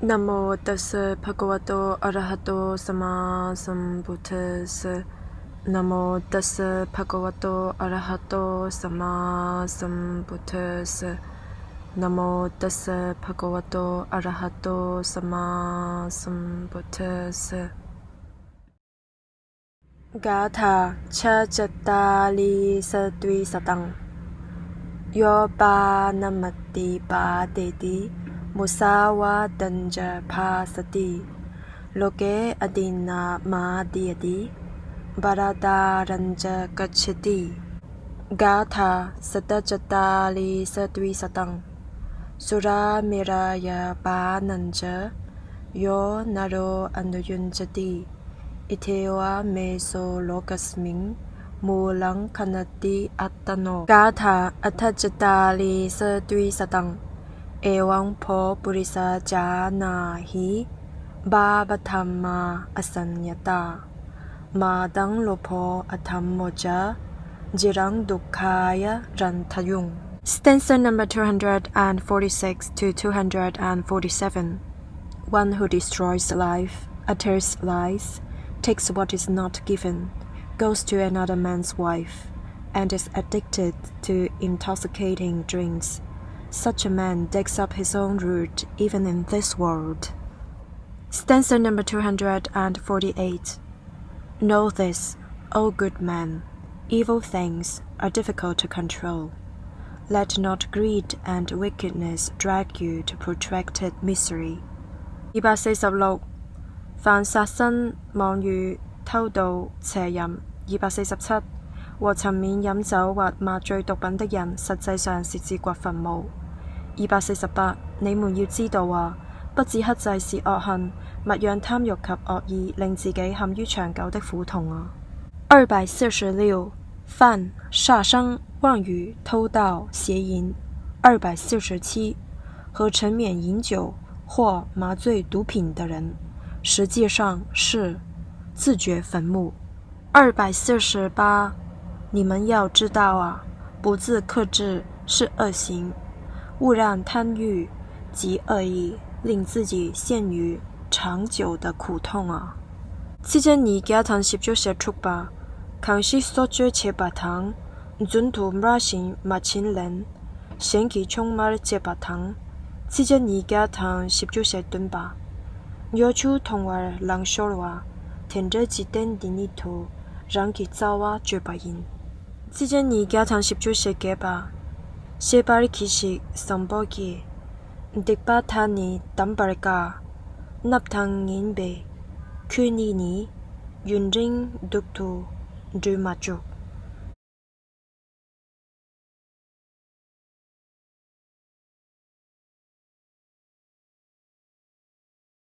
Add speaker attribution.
Speaker 1: นะโมตัสสะภะคะวะโตอะระหะโตสัมมาสัมพุทธัสสะนะโมตัสสะภะคะวะโตอะระหะโตสัมมาสัมพุทธัสสะนะโมตัสสะภะคะวะโตอะระหะโตสัมมาสัมพุทธัสสะกาถาชะจตาลีสตวิสตังโยปานมัตติปาเตติมุสาวาตัญจภาสติโลเกอดินามาดิยติบาราดารัญจกัจฉติกาถาสตจตาลีสตวิสตังสุราเมรายาปานัญจโยนโรอนุยุญจติอิเทวะเมโสโลกัสมิงมูลังคณติอัตตโนกาถาอัทจตาลีสตวิสตังเอวังโพปุริสาจานาหิบาบธรรมาอสัญญตามาดังโลโพอธรรมโมจาจิรังดุขายะรันทยุง Stanza number 246 to 247 One who destroys life, utters lies, takes what is not given, goes to another man's wife, and is addicted to intoxicating drinks. Such a man digs up his own root even in this world. Stanza number 248 Know this, O good man, evil things are difficult to control. Let not greed and wickedness drag you to protracted misery. 246凡殺生、妄語、偷盜、邪淫。247和沉湎飲酒或麻醉毒品的人，實際上是自掘墳墓。248你們要知道啊，不自克制是惡行，勿讓貪欲及惡意令自己陷於長久的苦痛啊。246犯殺生、妄語、偷盜、邪淫。247和沉湎飲酒或麻醉毒品的人，實際上是自掘墳墓。248你們要知道啊，不自克制是惡行，勿讓貪欲及惡意令自己陷於長久的苦痛啊。此間你家堂攝咗寫出吧，康熙所追切白糖，准土馬行馬青人，顯其充馬切白糖，此間你家堂攝咗寫頓吧。要求同話冷說的話，聽着幾點的泥土，讓其早啊絕白音。此間你家堂攝咗寫嘅吧，寫巴里其實上波嘅，迪巴塔尼等巴里加，納湯銀貝，區尼尼，雲人獨土，對馬族。